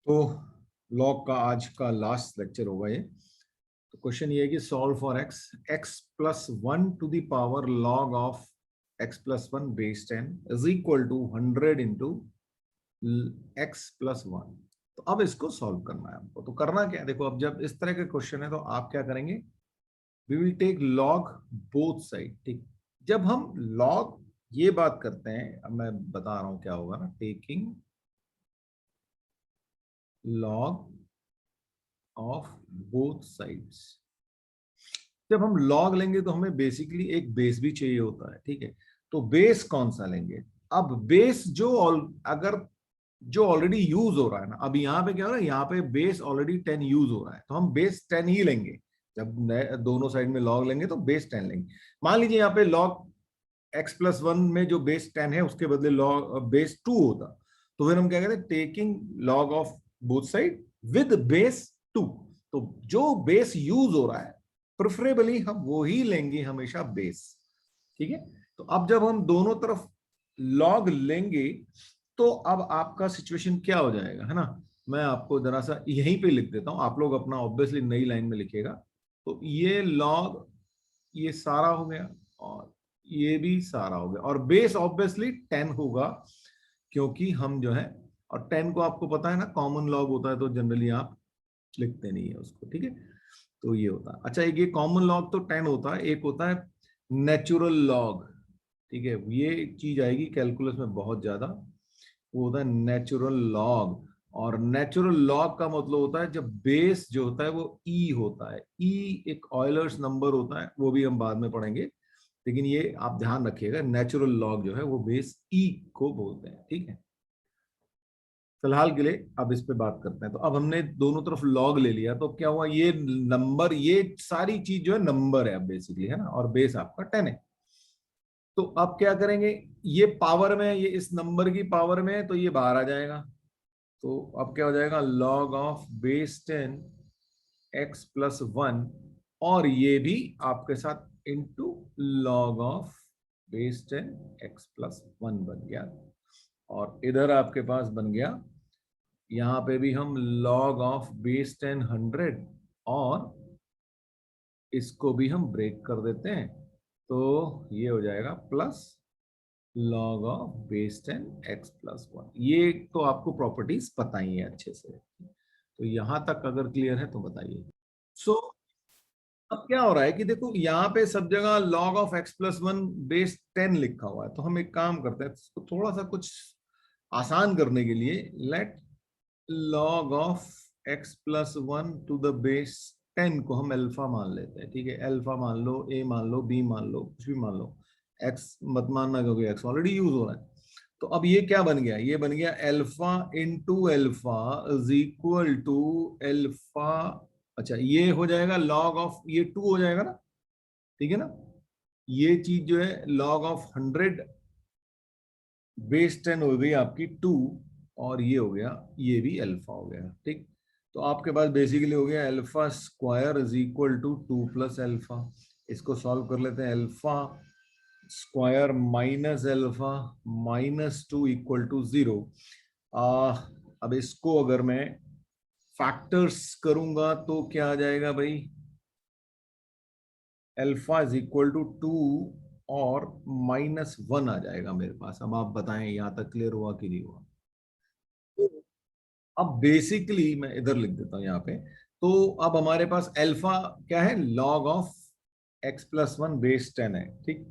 तो लॉग का आज का लास्ट लेक्चर होगा ये। तो क्वेश्चन ये है कि solve for x x plus 1 to the power log of x plus 1 base 10 is equal to 100 into x plus 1। तो अब इसको सॉल्व करना है हमको। तो करना क्या है, देखो अब जब इस तरह के क्वेश्चन है तो आप क्या करेंगे, we will take log both side. ठीक, जब हम लॉग ये बात करते हैं, अब मैं बता रहा हूं क्या होगा ना, taking log of both sides. जब हम लॉग लेंगे तो हमें बेसिकली एक बेस भी चाहिए होता है। ठीक है, तो बेस कौन सा लेंगे? अब बेस जो अगर जो ऑलरेडी यूज हो रहा है ना, अब यहाँ पे क्या हो रहा है, यहाँ पे बेस ऑलरेडी 10 यूज हो रहा है तो हम बेस 10 ही लेंगे। जब दोनों साइड में लॉग लेंगे तो बेस 10 लेंगे। मान लीजिए यहाँ पे लॉग एक्स प्लस 1 में जो बेस 10 है उसके बदले लॉग बेस 2 होता, तो फिर हम क्या कहते हैं, taking log of both side with base 2। तो जो बेस यूज हो रहा है प्रेफरेबली हम वो ही लेंगे हमेशा, बेस। ठीक है, तो अब जब हम दोनों तरफ लॉग लेंगे तो अब आपका सिचुएशन क्या हो जाएगा, है ना। मैं आपको जरा सा यहीं पे लिख देता हूं, आप लोग अपना ऑब्वियसली नई लाइन में लिखिएगा। तो ये लॉग ये सारा हो गया और ये भी सारा हो गया, और बेस ऑब्वियसली 10 होगा क्योंकि हम जो है, और 10 को आपको पता है ना कॉमन लॉग होता है तो जनरली आप लिखते नहीं है उसको। ठीक है, तो ये होता है। अच्छा, एक ये कॉमन लॉग तो 10 होता है, एक होता है नेचुरल लॉग। ठीक है, ये चीज आएगी कैलकुलस में बहुत ज्यादा, वो होता है नेचुरल लॉग। और नेचुरल लॉग का मतलब होता है जब बेस जो होता है वो ई होता है। ई एक ऑयलर्स नंबर होता है, वो भी हम बाद में पढ़ेंगे, लेकिन ये आप ध्यान रखिएगा, नेचुरल लॉग जो है वो बेस ई को बोलते हैं। ठीक है, फिलहाल के लिए अब इस पे बात करते हैं। तो अब हमने दोनों तरफ लॉग ले लिया तो क्या हुआ, ये नंबर, ये सारी चीज जो है नंबर है अब बेसिकली, है ना, और बेस आपका 10 है। तो अब क्या करेंगे, ये पावर में, ये इस नंबर की पावर में है तो ये बाहर आ जाएगा। तो अब क्या हो जाएगा, log of base 10 x plus 1, और ये भी आपके साथ into log of base 10 x plus 1 बन गया। और इधर आपके पास बन गया, यहां पे भी हम लॉग ऑफ बेस 10 100, और इसको भी हम ब्रेक कर देते हैं तो ये हो जाएगा plus log of base 10 x plus 1। ये तो आपको प्रॉपर्टीज पता ही है अच्छे से, तो यहां तक अगर क्लियर है तो बताइए। सो अब क्या हो रहा है कि देखो यहाँ पे सब जगह log of x plus 1 base 10 लिखा हुआ है, तो हम एक काम करते हैं, इसको थोड़ा सा कुछ आसान करने के लिए let log of x plus 1 to the base 10 को हम अल्फा मान लेते हैं। ठीक है, अल्फा मान लो, ए मान लो, बी मान लो, कुछ भी मान लो, एक्स मत मानना क्योंकि एक्स ऑलरेडी यूज हो रहा है। तो अब ये क्या बन गया, ये बन गया alpha into alpha is equal to alpha. अच्छा, ये हो जाएगा लॉग ऑफ, ये 2 हो जाएगा ना, ठीक है ना। ये चीज जो है लॉग ऑफ 100 बेस 10 हो गई आपकी 2, और ये हो गया, ये भी अल्फा हो गया। ठीक, तो आपके पास बेसिकली हो गया alpha square is equal to 2 plus alpha. इसको सॉल्व कर लेते हैं, alpha square minus alpha minus 2 equal to 0। अब इसको अगर मैं फैक्टर्स करूंगा तो क्या आ जाएगा भाई, अल्फा इज इक्वल टू 2 और -1 आ जाएगा मेरे पास। अब आप बताएं यहां तक क्लियर हुआ कि नहीं हुआ। अब बेसिकली मैं इधर लिख देता हूं यहाँ पे। तो अब हमारे पास अल्फा क्या है, log of x plus 1 base 10 है। ठीक,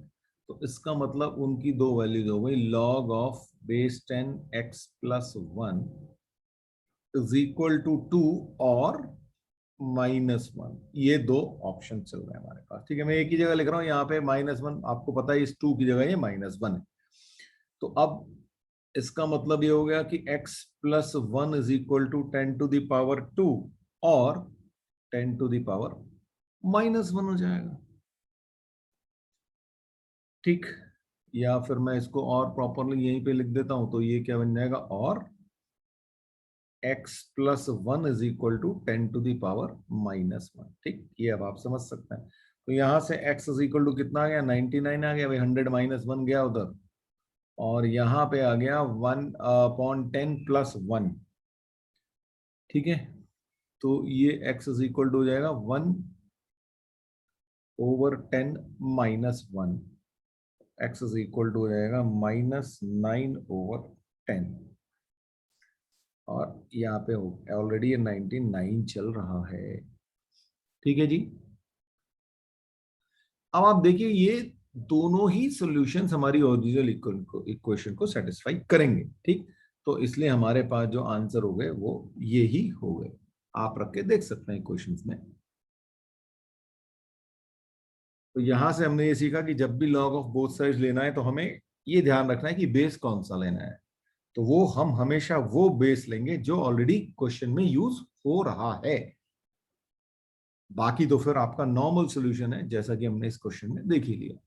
तो इसका मतलब उनकी दो वैल्यूज हो गई, log of base 10 x plus 1 is equal to 2 और -1। ये दो ऑप्शन चल रहे हैं हमारे पास। ठीक है, मैं एक ही जगह लिख रहा हूँ, यहाँ पे -1 आपको पता है, इस 2 की जगह ये -1 है। तो अब इसका मतलब ये हो गया कि x plus 1 is equal to 10 to the power 2 और 10 टू दावर -1 हो जाएगा। ठीक, या फिर मैं इसको और प्रॉपरली यहीं पे लिख देता हूं, तो ये क्या बन जाएगा, और x plus 1 is equal to 10 to the power -1। ठीक, ये अब आप समझ सकते हैं। तो यहां से x इज इक्वल टू कितना आ गया, 99 आ गया भाई, 100 -1 गया उधर, और यहां पे आ गया 1/10 प्लस 1। ठीक है, तो ये x इज इक्वल टू हो जाएगा 1/10 - 1, x इज इक्वल टू हो जाएगा -9/10, और यहाँ पे ऑलरेडी ये 99 चल रहा है। ठीक है जी, अब आप देखिए ये दोनों ही सॉल्यूशंस हमारी ओरिजिनल इक्वेशन को सेटिस्फाई करेंगे। ठीक, तो इसलिए हमारे पास जो आंसर हो गए वो ये ही हो गए। आप रख के देख सकते हैं इक्वेशंस में। तो यहां से हमने ये सीखा कि जब भी लॉग ऑफ बोथ साइड्स लेना है तो हमें ये ध्यान रखना है कि बेस कौन सा लेना है। तो वो हम हमेशा वो बेस लेंगे जो ऑलरेडी क्वेश्चन में यूज हो रहा है। बाकी तो फिर आपका नॉर्मल सॉल्यूशन है, जैसा कि हमने इस क्वेश्चन में देख ही लिया।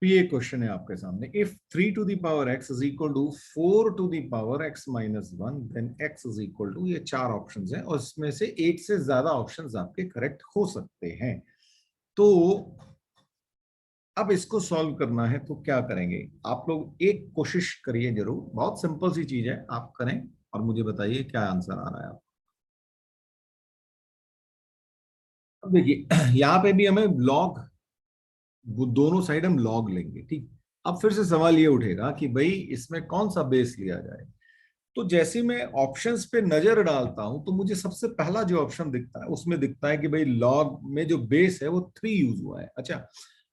तो ये क्वेश्चन है आपके सामने, if 3 to the power x is equal to 4 to the power x minus 1 then x is equal to, ये चार ऑप्शंस हैं और इसमें से एक से ज्यादा ऑप्शंस आपके करेक्ट हो सकते हैं। तो अब इसको सॉल्व करना है तो क्या करेंगे आप लोग, एक कोशिश करिए जरूर, बहुत सिंपल सी चीज है, आप करें और मुझे बताइए क्या आंसर आ रहा है आप। अब देखिए यहाँ पे भी हमें लॉग, वो दोनों साइड हम लॉग लेंगे। ठीक, अब फिर से सवाल ये उठेगा कि भाई इसमें कौन सा बेस लिया जाए। तो जैसे मैं ऑप्शंस पे नजर डालता हूं तो मुझे सबसे पहला जो ऑप्शन दिखता है उसमें दिखता है कि भाई लॉग में जो बेस है वो 3 यूज हुआ है। अच्छा,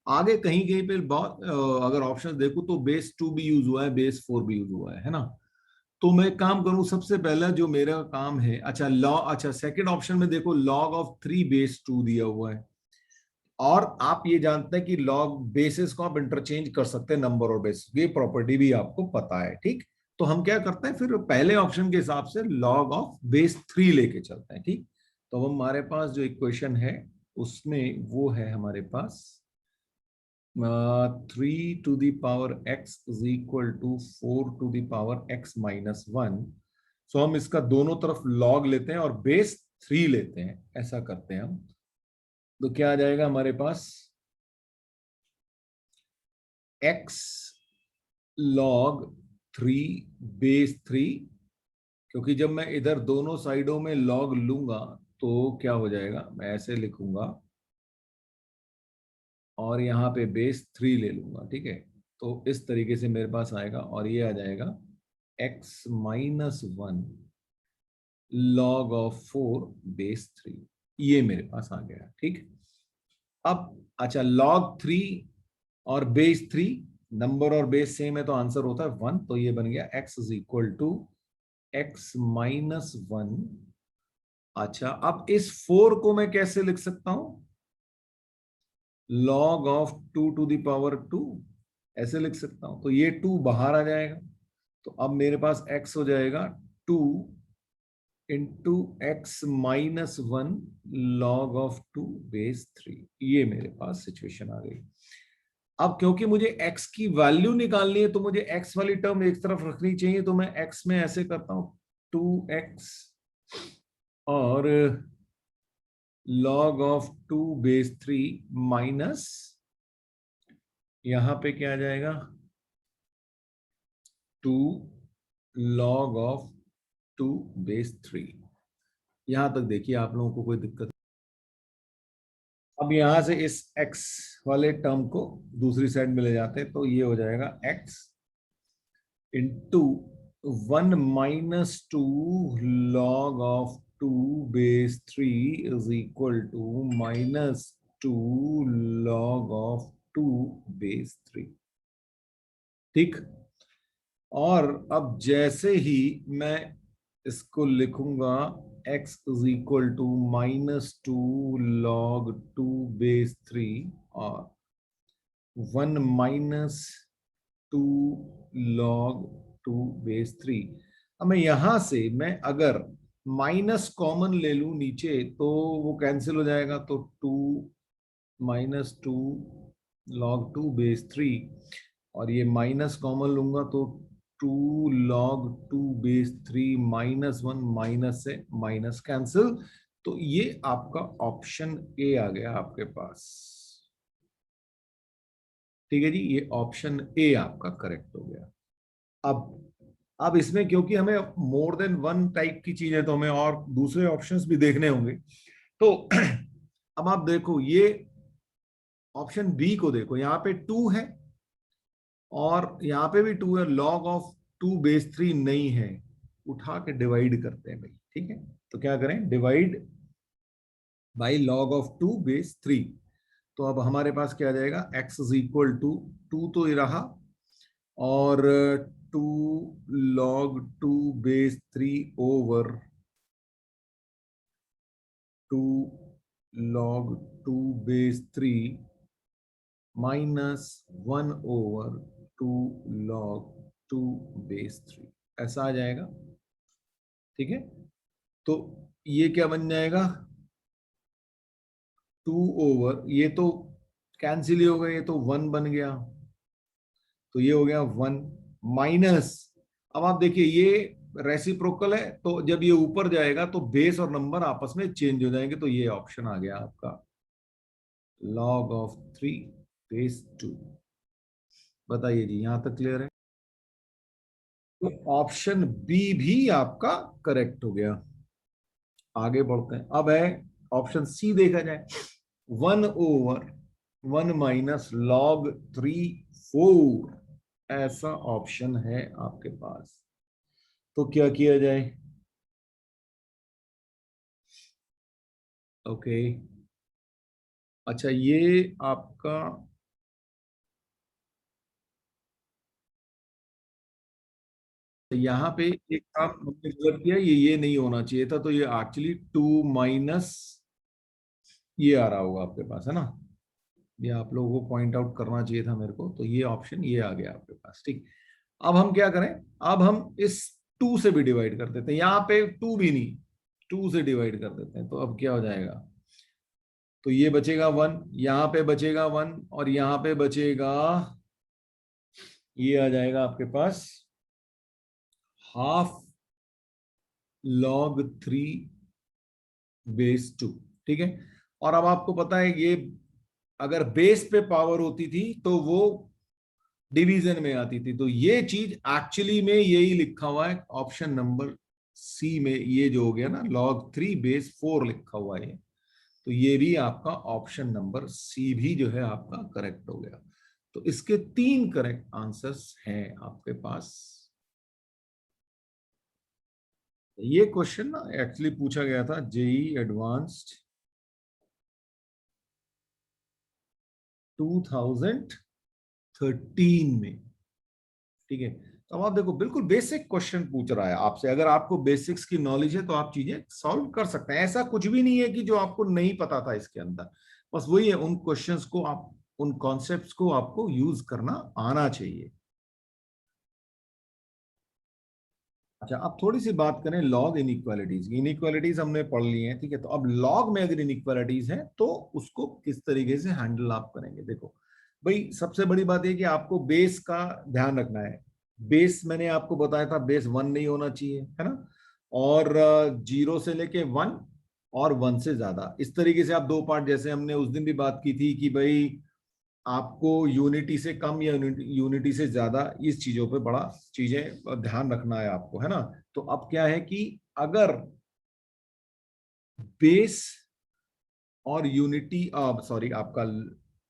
आगे कहीं कहीं पे बहुत अगर ऑप्शन देखूं तो बेस 2 भी यूज हुआ है, बेस 4 भी यूज हुआ है ना। तो मैं काम करूं, सबसे पहला जो मेरा काम है, अच्छा अच्छा सेकंड ऑप्शन में देखो लॉग ऑफ 3 बेस 2 दिया हुआ है। और आप ये जानते हैं कि लॉग बेसिस को आप इंटरचेंज कर सकते हैं नंबर और बेसिस, ये प्रॉपर्टी भी आपको पता है। ठीक, तो हम क्या करते हैं फिर पहले ऑप्शन के हिसाब से लॉग ऑफ बेस 3 लेके चलते हैं। ठीक, तो हमारे पास जो इक्वेशन है उसमें वो है हमारे पास 3 to the power x is equal to 4 to the power x - 1। So हम इसका दोनों तरफ लॉग लेते हैं और बेस 3 लेते हैं, ऐसा करते हैं हम। तो क्या आ जाएगा हमारे पास, x log 3 बेस 3, क्योंकि जब मैं इधर दोनों साइडों में लॉग लूंगा तो क्या हो जाएगा, मैं ऐसे लिखूंगा और यहाँ पे बेस 3 ले लूंगा। ठीक है, तो इस तरीके से मेरे पास आएगा और ये आ जाएगा x - 1 log ऑफ 4 बेस 3, ये मेरे पास आ गया। ठीक, अब अच्छा log 3 और बेस 3, नंबर और बेस सेम है तो आंसर होता है 1, तो ये बन गया x is equal to x - 1। अच्छा, अब इस 4 को मैं कैसे लिख सकता हूं, log of 2 to the power 2, ऐसे लिख सकता हूं। तो ये 2 बाहर आ जाएगा, तो अब मेरे पास x हो जाएगा 2 into x - 1 log of 2 base 3, ये मेरे पास सिचुएशन आ गई। अब क्योंकि मुझे x की वैल्यू निकालनी है तो मुझे x वाली टर्म एक तरफ रखनी चाहिए, तो मैं x में ऐसे करता हूं 2x और log ऑफ 2 बेस 3 माइनस, यहां पे क्या आ जाएगा 2 log ऑफ 2 बेस 3। यहां तक देखिए आप लोगों को कोई दिक्कत। अब यहां से इस x वाले टर्म को दूसरी साइड में ले जाते हैं तो ये हो जाएगा x into 1 - 2 log of 2 base 3 is equal to -2 log of 2 base 3। ठीक, और अब जैसे ही मैं इसको लिखूंगा x is equal to -2 log 2 base 3 और 1 - 2 log 2 बेस 3। अब मैं यहां से मैं अगर माइनस कॉमन ले लूं नीचे तो वो कैंसिल हो जाएगा, तो 2 - 2 log 2 बेस 3, और ये माइनस कॉमन लूंगा तो 2 log 2 बेस 3 -1, माइनस से माइनस कैंसिल। तो ये आपका ऑप्शन ए आ गया आपके पास। ठीक है जी, ये ऑप्शन ए आपका करेक्ट हो गया। अब अब इसमें क्योंकि हमें मोर देन वन टाइप की चीज है तो हमें और दूसरे ऑप्शंस भी देखने होंगे। तो अब आप देखो ये ऑप्शन बी को देखो, यहाँ पे 2 है और यहाँ पे भी 2 है, log ऑफ 2 बेस 3 नहीं है, उठा के डिवाइड करते हैं भाई, ठीक है। तो क्या करें, divide by log of 2 base 3। तो अब हमारे पास क्या आ जाएगा, x इज इक्वल टू 2 तो ये रहा, और 2 log 2 base 3 over 2 log 2 base 3 minus 1/2 log 2 base 3, ऐसा आ जाएगा, ठीक है। तो ये क्या बन जाएगा, 2 ओवर, ये तो कैंसिल ही हो गया, ये तो 1 बन गया, तो ये हो गया 1 माइनस, अब आप देखिए ये रेसिप्रोकल है, तो जब ये ऊपर जाएगा तो बेस और नंबर आपस में चेंज हो जाएंगे, तो ये ऑप्शन आ गया आपका log ऑफ 3 बेस 2। बताइए जी, यहां तक क्लियर है? तो ऑप्शन बी भी आपका करेक्ट हो गया। आगे बढ़ते हैं, अब है ऑप्शन सी देखा जाए, 1/1 - log 3 4, ऐसा ऑप्शन है आपके पास। तो क्या किया जाए, ओके, अच्छा ये आपका, यहाँ पे एक काम हमने गलत किया, ये नहीं होना चाहिए था, तो ये एक्चुअली 2 माइनस ये आ रहा होगा आपके पास, है ना। ये आप लोगों को पॉइंट आउट करना चाहिए था मेरे को, तो ये ऑप्शन ये आ गया आपके पास, ठीक। अब हम क्या करें, अब हम इस 2 से भी डिवाइड कर देते हैं, यहाँ पे 2 भी नहीं, 2 से डिवाइड कर देते हैं, तो अब क्या हो जाएगा, तो ये बचेगा 1, यहाँ पे बचेगा 1, और यहाँ पे बचेगा, ये आ जाएगा आपके पास हाफ log 3 बेस 2, ठीक है। और अब आपको पता है ये अगर बेस पे पावर होती थी तो वो डिवीजन में आती थी, तो ये चीज एक्चुअली में यही लिखा हुआ है ऑप्शन नंबर सी में, ये जो हो गया ना log 3 बेस 4 लिखा हुआ है, तो ये भी आपका ऑप्शन नंबर सी भी जो है आपका करेक्ट हो गया। तो इसके 3 करेक्ट आंसर्स हैं आपके पास। ये क्वेश्चन ना एक्चुअली पूछा गया था जेई एडवांस्ड 2013 में, ठीक है। तो अब आप देखो बिल्कुल बेसिक क्वेश्चन पूछ रहा है आपसे, अगर आपको बेसिक्स की नॉलेज है तो आप चीजें सॉल्व कर सकते हैं, ऐसा कुछ भी नहीं है कि जो आपको नहीं पता था इसके अंदर, बस वही है, उन क्वेश्चंस को आप, उन कॉन्सेप्ट्स को आपको यूज करना आना चाहिए। अच्छा, अब थोड़ी सी बात करें लॉग इनइक्वालिटीज, इनइक्वालिटीज हमने पढ़ ली हैं, ठीक है। तो अब लॉग में अगर इनइक्वालिटीज है तो उसको किस तरीके से हैंडल आप करेंगे, देखो भाई सबसे बड़ी बात है कि आपको बेस का ध्यान रखना है। बेस मैंने आपको बताया था, बेस 1 नहीं होना चाहिए, है ना, और 0 से लेके 1 और 1 से ज्यादा, इस तरीके से आप दो पार्ट, जैसे हमने उस दिन भी बात की थी कि भाई आपको यूनिटी से कम या यूनिटी से ज्यादा, इस चीजों पे बड़ा चीजें ध्यान रखना है आपको, है ना। तो अब क्या है कि अगर बेस और यूनिटी, सॉरी आपका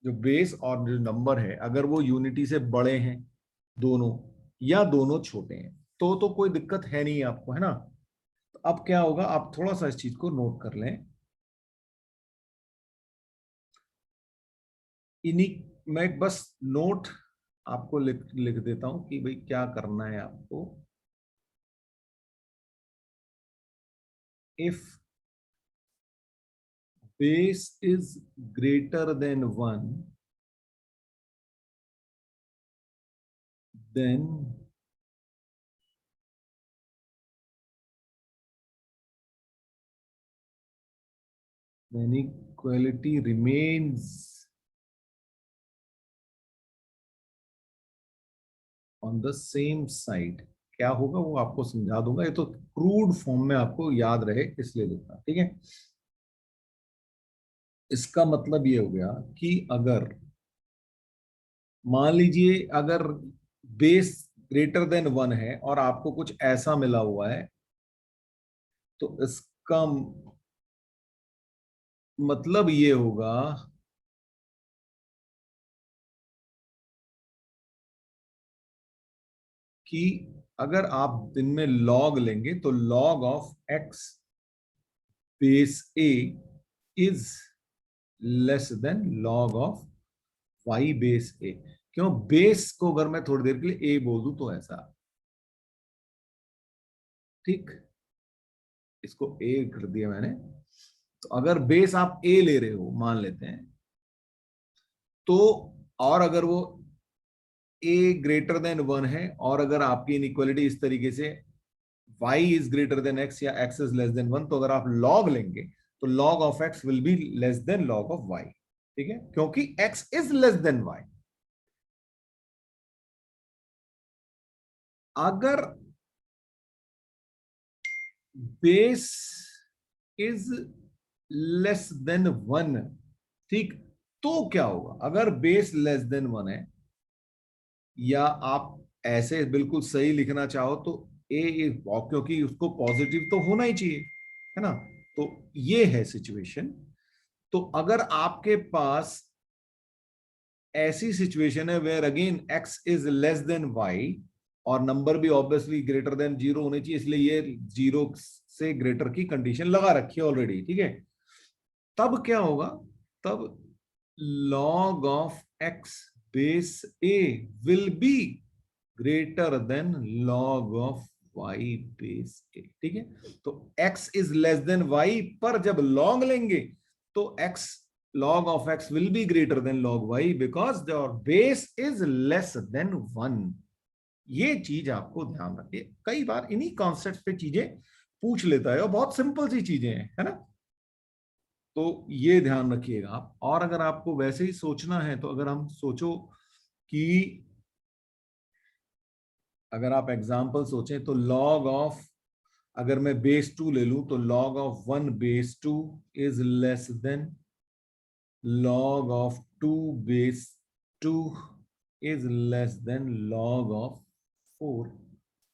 जो बेस और जो नंबर है अगर वो यूनिटी से बड़े हैं दोनों, या दोनों छोटे हैं, तो कोई दिक्कत है नहीं आपको, है ना। तो अब क्या होगा, आप थोड़ा सा इस चीज को नोट कर लें, इन्हीं मैं बस नोट आपको लिख लिख देता हूं कि भाई क्या करना है आपको। If base is greater than 1, then inequality remains on the same side। क्या होगा वो आपको समझा दूंगा, ये तो क्रूड फॉर्म में आपको याद रहे इसलिए लिखना, ठीक है। इसका मतलब ये हो गया कि अगर मान लीजिए अगर बेस ग्रेटर देन 1 है और आपको कुछ ऐसा मिला हुआ है, तो इसका मतलब ये होगा कि अगर आप दिन में लॉग लेंगे तो log of x base a is less than log of y base a. क्यों? बेस को अगर मैं थोड़ी देर के लिए ए बोल दूं तो ऐसा, ठीक, इसको ए कर दिया मैंने। तो अगर बेस आप ए ले रहे हो मान लेते हैं, तो और अगर वो ए ग्रेटर देन 1 है और अगर आपकी इनइक्वालिटी इस तरीके से y is greater than x या x इज लेस देन 1, तो अगर आप log लेंगे तो log of x will be less than log of y। ठीक है, क्योंकि x is less then y। अगर बेस इज लेस देन 1, ठीक, तो क्या होगा? अगर बेस लेस देन 1 है, या आप ऐसे बिल्कुल सही लिखना चाहो तो ए इज, क्योंकि उसको पॉजिटिव तो होना ही चाहिए, है ना। तो ये है सिचुएशन। तो अगर आपके पास ऐसी सिचुएशन है where again x is less than y और नंबर भी ऑब्वियसली ग्रेटर देन 0 होने चाहिए, इसलिए ये 0 से ग्रेटर की कंडीशन लगा रखी है ऑलरेडी, ठीक है। तब क्या होगा? तब log of x base a will be greater then log of y base a, ठीक है। तो x is less then y पर जब log लेंगे तो x log of x will be greater then log y because your base is less then 1। ये चीज आपको ध्यान रखिए, कई बार इन्हीं कॉन्सेप्ट पे चीजें पूछ लेता है और बहुत सिंपल सी चीजें हैं, है ना। तो ये ध्यान रखिएगा आप। और अगर आपको वैसे ही सोचना है तो अगर हम सोचो कि अगर आप एग्जाम्पल सोचें तो log ऑफ, अगर मैं बेस 2 ले लूं तो log of 1 base 2 is less than log of 2 base 2 is less than log of 4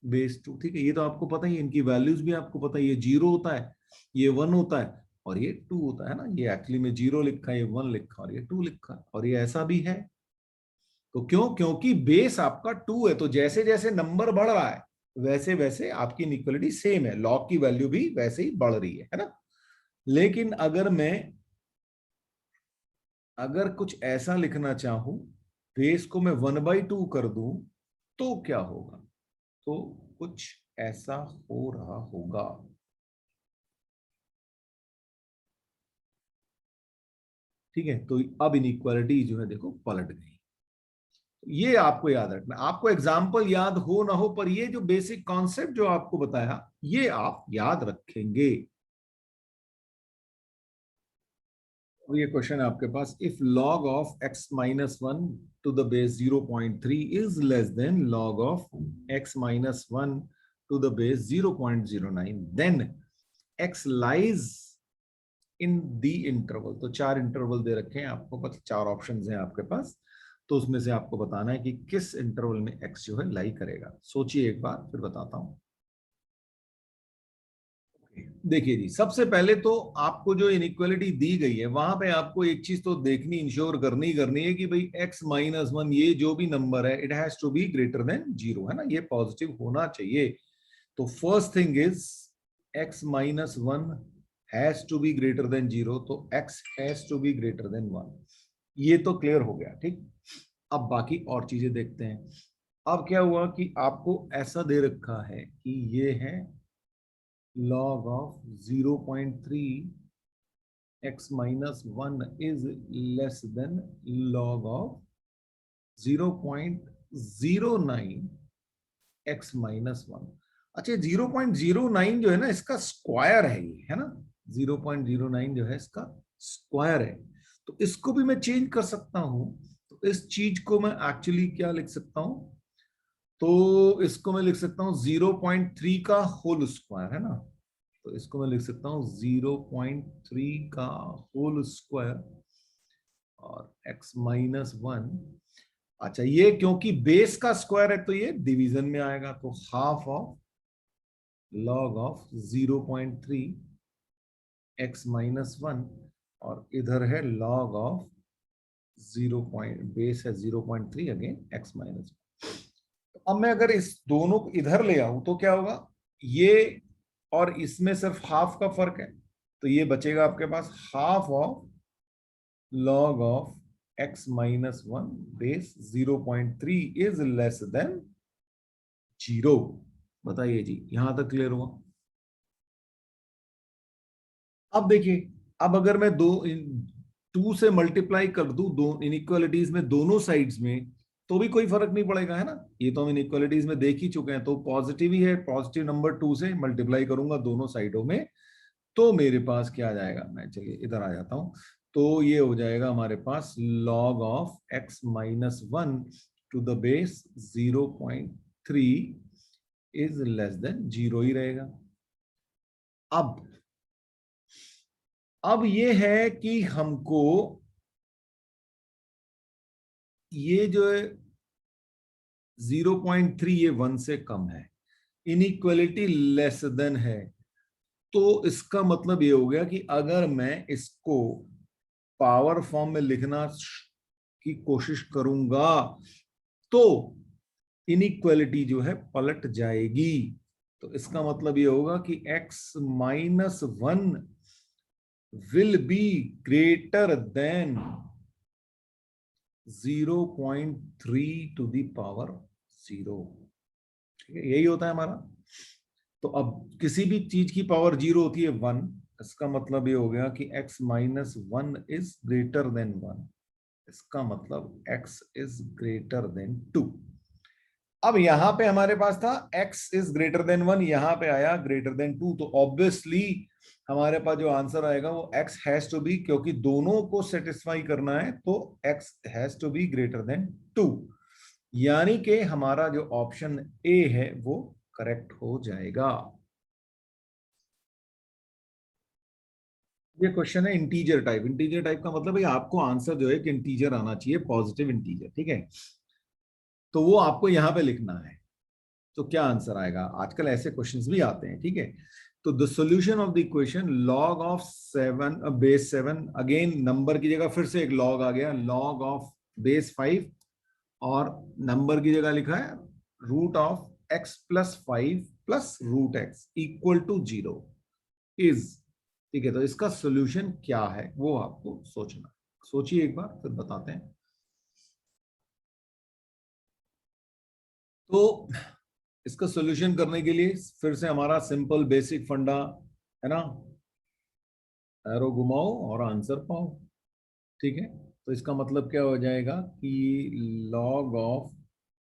base 2। ठीक है, ये तो आपको पता ही है, इनकी वैल्यूज भी आपको पता है, ये 0 होता है, ये 1 होता है और ये 2 होता है ना। ये एक्चुअली में 0 लिखा है, ये 1 लिखा और ये 2 लिखा और ये ऐसा भी है। तो क्यों? क्योंकि बेस आपका 2 है, तो जैसे जैसे नंबर बढ़ रहा है वैसे वैसे आपकी इनइक्वालिटी सेम है, लॉग की वैल्यू भी वैसे ही बढ़ रही है ना। लेकिन अगर मैं अगर कुछ ऐसा लिखना चाहूं, बेस को मैं 1/2 कर दूं, तो क्या होगा? तो कुछ ऐसा हो रहा होगा। ठीक है, तो अब इनइक्वालिटी जो है देखो पलट गई। ये आपको याद रखना, आपको एग्जाम्पल याद हो ना हो पर ये जो बेसिक कॉन्सेप्ट जो आपको बताया ये आप याद रखेंगे। और ये क्वेश्चन है आपके पास, if log of x minus 1 to the base 0.3 is less than log of x minus 1 to the base 0.09, then x lies in the interval. तो 4 इंटरवल दे रखे हैं आपको, पता 4 ऑप्शन हैं आपके पास, तो उसमें से आपको बताना है कि किस इंटरवल में x जो है लाई करेगा। सोचिए एक बार, फिर बताता हूं। देखिए जी, सबसे पहले तो आपको जो इनइक्वालिटी दी गई है वहां पे आपको एक चीज तो देखनी, इंश्योर करनी है कि भाई x माइनस 1 ये जो भी नंबर है it has to be greater than 0, है ना, ये पॉजिटिव होना चाहिए। तो first thing is x minus 1 has to be greater than 0, तो x has to be greater than 1। ये तो क्लियर हो गया, ठीक। अब बाकी और चीजें देखते हैं। अब क्या हुआ कि आपको ऐसा दे रखा है कि ये है log of 0.3 x minus 1 is less than log of 0.09 x minus 1। अच्छा, 0.09 जो है ना इसका स्क्वायर है, ये है ना, 0.09 जो है इसका स्क्वायर है। तो इसको भी मैं चेंज कर सकता हूं। तो इस चीज को मैं एक्चुअली क्या लिख सकता हूं? तो इसको मैं लिख सकता हूं 0.3 का होल स्क्वायर, है ना। तो इसको मैं लिख सकता हूं 0.3 का होल स्क्वायर और x माइनस 1 अच्छा, ये क्योंकि बेस का स्क्वायर है तो ये डिवीजन में आएगा, तो half of log of 0.3 x minus 1, और इधर है log ऑफ 0 पॉइंट, बेस है 0.3 अगेन x माइनस। अब मैं अगर इस दोनों को इधर ले आऊं तो क्या होगा, ये और इसमें सिर्फ हाफ का फर्क है, तो ये बचेगा आपके पास half of log of x minus 1 base 0.3 is less than 0। बताइए जी, यहां तक क्लियर हुआ? अब देखिए, अब अगर मैं 2 से मल्टीप्लाई कर दूं दो इनइक्वालिटीज में दोनों साइड्स में, तो भी कोई फर्क नहीं पड़ेगा, है ना। ये तो हम इनइक्वालिटीज में देख ही चुके हैं, तो पॉजिटिव ही है, पॉजिटिव नंबर 2 से मल्टीप्लाई करूंगा दोनों साइडों में, तो मेरे पास क्या आ जाएगा, मैं चलिए इधर आ जाता हूं, तो ये हो जाएगा हमारे पास log of x minus 1 to the base 0.3 is less than 0 ही रहेगा। अब ये है कि हमको ये जो है 0.3 ये 1 से कम है, इनइक्वालिटी लेस देन है, तो इसका मतलब ये हो गया कि अगर मैं इसको पावर फॉर्म में लिखना की कोशिश करूंगा तो इनइक्वालिटी जो है पलट जाएगी। तो इसका मतलब ये होगा कि x minus 1 will be greater than 0.3 to the power 0। ठीक है, यही होता है हमारा। तो अब किसी भी चीज की पावर 0 होती है 1, इसका मतलब ये हो गया कि x minus 1 is greater than 1, इसका मतलब x इज ग्रेटर देन 2। अब यहां पे हमारे पास था x इज ग्रेटर देन 1, यहां पे आया ग्रेटर देन 2, तो ऑब्वियसली हमारे पास जो आंसर आएगा वो x हैज टू बी, क्योंकि दोनों को सेटिस्फाई करना है, तो x has to be greater than 2, यानी कि हमारा जो ऑप्शन ए है वो करेक्ट हो जाएगा। ये क्वेश्चन है इंटीजर टाइप। इंटीजर टाइप का मतलब है आपको आंसर जो है कि इंटीजर आना चाहिए, पॉजिटिव इंटीजर, ठीक है। तो वो आपको यहां पे लिखना है, तो क्या आंसर आएगा, आजकल ऐसे क्वेश्चंस भी आते हैं, ठीक है। तो the solution of the equation log of 7 base 7, again number की जगह फिर से एक log आ गया, log ऑफ बेस 5, और नंबर की जगह लिखा है root of x plus 5 plus root x equal to 0 is, ठीक है। तो इसका सॉल्यूशन क्या है वो आपको सोचना, सोचिए एक बार फिर बताते हैं। तो इसका सॉल्यूशन करने के लिए फिर से हमारा सिंपल बेसिक फंडा है ना, एरो घुमाओ और आंसर पाओ, ठीक है। तो इसका मतलब क्या हो जाएगा कि log ऑफ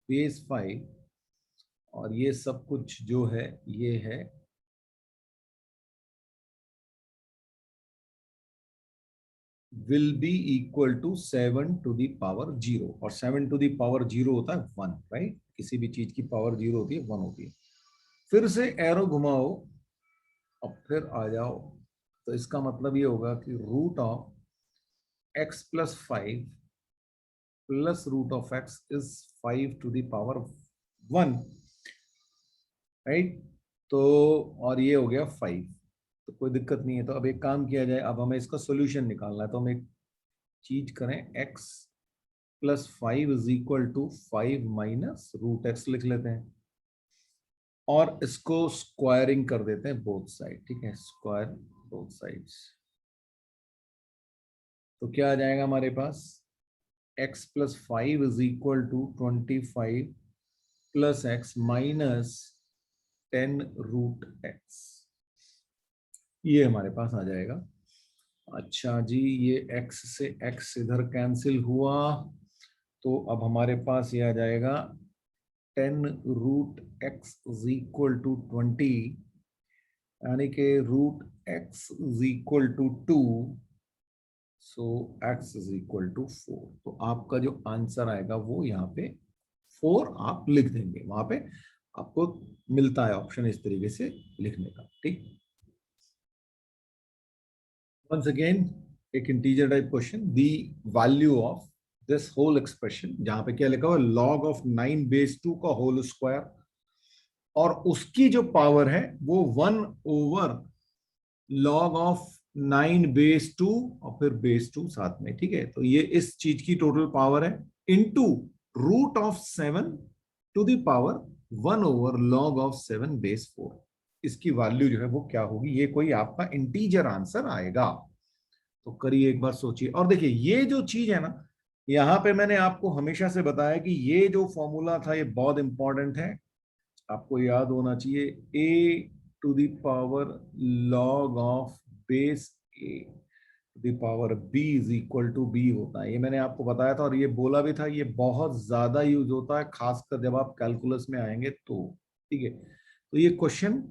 बेस 5, और ये सब कुछ जो है ये है will be equal to 7 to the power 0, और 7 टू द पावर 0 होता है 1, राइट। किसी भी चीज की पावर 0 होती है 1 होती है। फिर से एरो घुमाओ, अब फिर आ जाओ, तो इसका मतलब ये होगा कि root of x plus 5 plus root of x is 5 to the power 1, right. तो और ये हो गया 5, तो कोई दिक्कत नहीं है। तो अब एक काम किया जाए, अब हमें इसका सॉल्यूशन निकालना है, तो हम एक चीज करें, x plus 5 is equal to 5 minus root x लिख लेते हैं, और इसको स्क्वायरिंग कर देते हैं बोथ साइड, ठीक है, स्क्वायर बोथ साइड्स। तो क्या आ जाएगा हमारे पास, x plus 5 is equal to 25 plus x minus 10 root x, ये हमारे पास आ जाएगा। अच्छा जी, ये x से x इधर कैंसिल हुआ, तो अब हमारे पास ये आ जाएगा 10 root x is equal to 20, यानी कि root x is equal to 2, so x is equal to 4। तो आपका जो आंसर आएगा वो यहाँ पे 4 आप लिख देंगे, वहां पे आपको मिलता है ऑप्शन इस तरीके से लिखने का, ठीक। वंस अगेन एक integer type question, the value of this whole expression, जहां पे क्या लिखा हुआ है, log ऑफ 9 बेस 2 का होल स्क्वायर, और उसकी जो पावर है वो 1/, log ऑफ 9 बेस 2 और फिर बेस 2 साथ में, ठीक है। तो ये इस चीज की टोटल पावर है, into root of 7 to the power 1/, log of 7 base 4। इसकी वैल्यू जो है वो क्या होगी, ये कोई आपका इंटीजर आंसर आएगा। तो करिए एक बार सोचिए, और देखिए ये जो चीज है ना, यहां पे मैंने आपको हमेशा से बताया कि ये जो फॉर्मूला था ये बहुत इंपॉर्टेंट है, आपको याद होना चाहिए। a to the power log of base a to the power b is equal to b होता है, ये मैंने आपको बताया था और ये बोला भी था, ये बहुत ज्यादा यूज होता है खासकर जब आप कैलकुलस में आएंगे तो, ठीक है। तो ये क्वेश्चन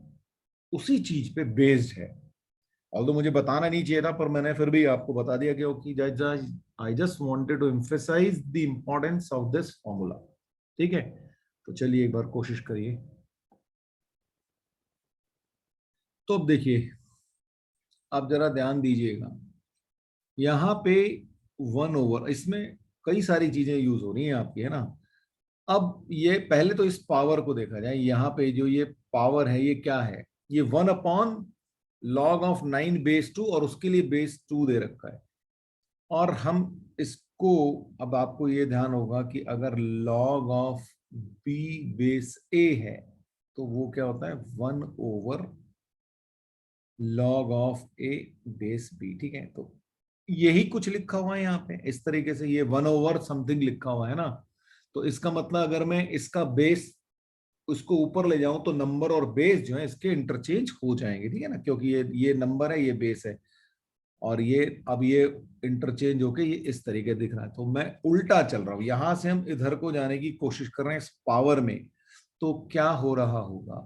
उसी चीज पे बेस्ड है, ऑल्दो मुझे बताना नहीं चाहिए था पर मैंने फिर भी आपको बता दिया कि I just wanted to emphasize the importance of this formula, ठीक है। तो चलिए एक बार कोशिश करिए। तो अब देखिए, आप जरा ध्यान दीजिएगा, यहां पे 1/, इसमें कई सारी चीजें यूज हो रही हैं आपकी, है ना। अब ये पहले तो इस पावर को देखा जाए, यहाँ पे जो ये पावर है ये क्या है, ये 1/log ऑफ 9 बेस 2 और उसके लिए बेस 2 दे रखा है। और हम इसको, अब आपको ये ध्यान होगा कि अगर log of b base a है तो वो क्या होता है, 1/log of a base b, ठीक है। तो यही कुछ लिखा हुआ है यहाँ पे इस तरीके से, ये 1/समथिंग लिखा हुआ है ना। तो इसका मतलब अगर मैं इसका बेस उसको ऊपर ले जाऊं तो नंबर और बेस जो है इसके इंटरचेंज हो जाएंगे, ठीक है ना, क्योंकि ये नंबर है ये बेस है, और ये अब ये इंटरचेंज होके ये इस तरीके दिख रहा है। तो मैं उल्टा चल रहा हूं, यहां से हम इधर को जाने की कोशिश कर रहे हैं इस पावर में, तो क्या हो रहा होगा,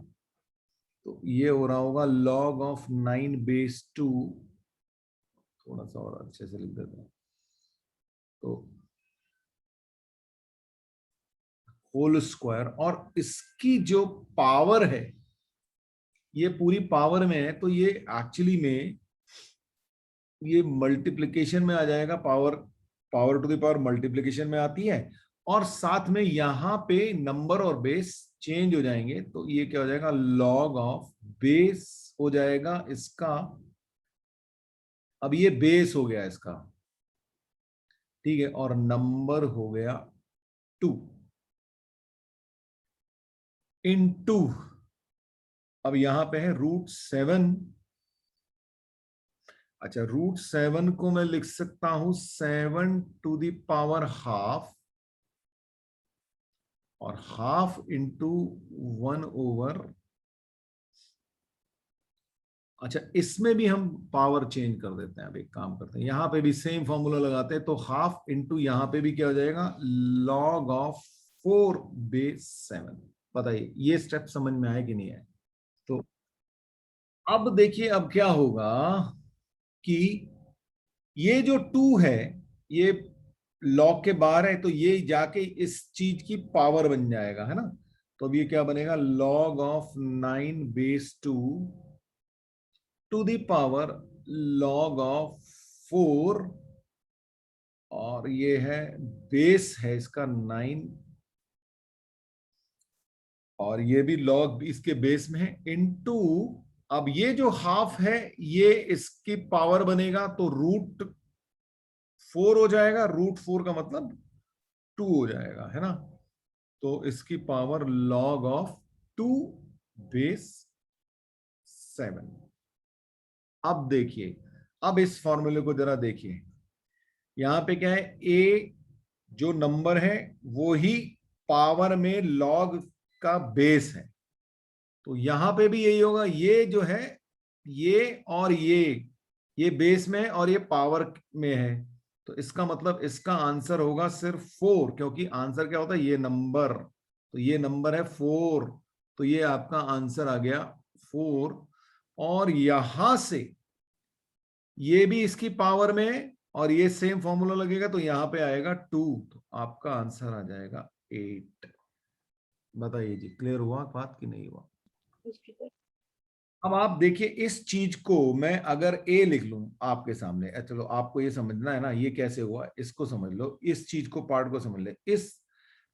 तो ये हो रहा होगा log ऑफ 9 बेस 2, थोड़ा सा और अच्छे से लिख देता हूं, तो होल स्क्वायर, और इसकी जो पावर है ये पूरी पावर में है, तो ये एक्चुअली में ये मल्टीप्लिकेशन में आ जाएगा, power power to the power multiplication में आती है, और साथ में यहां पे नंबर और बेस चेंज हो जाएंगे, तो ये क्या हो जाएगा, log ऑफ बेस हो जाएगा इसका, अब ये बेस हो गया इसका, ठीक है, और नंबर हो गया 2 इनटू, अब यहां पे है √7, अच्छा √7 को मैं लिख सकता हूं 7 टू द पावर हाफ, और हाफ इंटू 1/, अच्छा इसमें भी हम पावर चेंज कर देते हैं, अब एक काम करते हैं, यहां पे भी सेम फॉर्मूला लगाते हैं, तो हाफ इंटू यहां पे भी क्या हो जाएगा, log ऑफ 4 बेस 7। बताइए ये स्टेप समझ में आए कि नहीं आए। तो अब देखिए अब क्या होगा कि ये जो 2 है ये log के बाहर है, तो ये जाके इस चीज की पावर बन जाएगा, है ना। तो अब ये क्या बनेगा, log of 9 base 2 to the power log of 4, और ये है बेस है इसका 9, और ये भी log इसके बेस में है, इनटू, अब ये जो हाफ है ये इसकी पावर बनेगा, तो √4 हो जाएगा, √4 का मतलब 2 हो जाएगा, है ना। तो इसकी पावर log ऑफ 2 बेस 7। अब देखिए, अब इस फॉर्मूले को जरा देखिए, यहां पे क्या है, ए जो नंबर है वो ही पावर में लॉग का बेस है, तो यहां पे भी यही होगा, ये जो है ये और ये बेस में है और ये पावर में है, तो इसका मतलब इसका आंसर होगा सिर्फ 4, क्योंकि आंसर क्या होता है, ये नंबर, तो ये नंबर है 4, तो ये आपका आंसर आ गया 4, और यहां से ये भी इसकी पावर में है और ये सेम फॉर्मूला लगेगा, तो यहां पे आएगा 2, तो आपका आंसर आ जाएगा 8। बताइए जी, क्लियर हुआ बात कि नहीं हुआ। अब आप देखिए इस चीज को मैं अगर ए लिख लूं आपके सामने, चलो आपको ये समझना है ना ये कैसे हुआ, इसको समझ लो, इस चीज को पार्ट को समझ ले। इस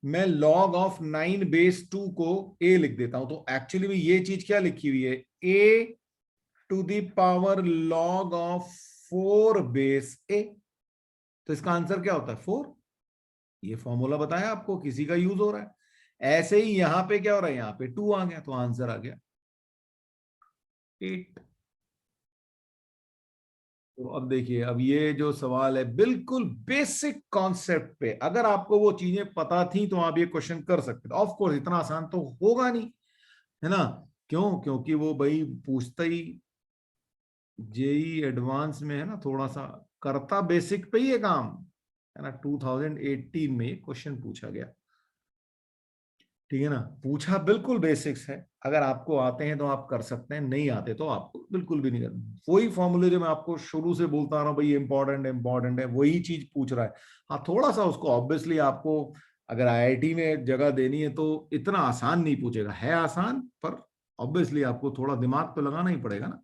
मैं log ऑफ 9 बेस 2 को ए लिख देता हूं, तो एक्चुअली भी ये चीज क्या लिखी हुई है, a to the power log of 4 base a. तो इसका आंसर क्या होता है 4। ये फॉर्मूला बताया आपको, किसी का यूज हो रहा है। ऐसे ही यहां पे क्या हो रहा है, यहाँ पे 2 आ गया, तो आंसर आ गया 8। तो अब देखिए, अब ये जो सवाल है बिल्कुल बेसिक कॉन्सेप्ट पे, अगर आपको वो चीजें पता थी तो आप ये क्वेश्चन कर सकते थे। ऑफ कोर्स इतना आसान तो होगा नहीं, है ना। क्यों? क्योंकि वो भाई पूछता ही जेई एडवांस में है ना, थोड़ा सा करता बेसिक पे ही है काम, है ना। 2018 में क्वेश्चन पूछा गया, ठीक है ना। पूछा बिल्कुल बेसिक्स है, अगर आपको आते हैं तो आप कर सकते हैं, नहीं आते तो आपको बिल्कुल भी नहीं करना। वही फॉर्मूले जो मैं आपको शुरू से बोलता आ रहा हूँ भाई, इंपॉर्टेंट है इंपॉर्टेंट है, वही चीज पूछ रहा है। हाँ थोड़ा सा उसको ऑब्वियसली आपको अगर आईआईटी में जगह देनी है तो इतना आसान नहीं पूछेगा, है आसान, पर ऑब्वियसली आपको थोड़ा दिमाग तो लगाना ही पड़ेगा ना।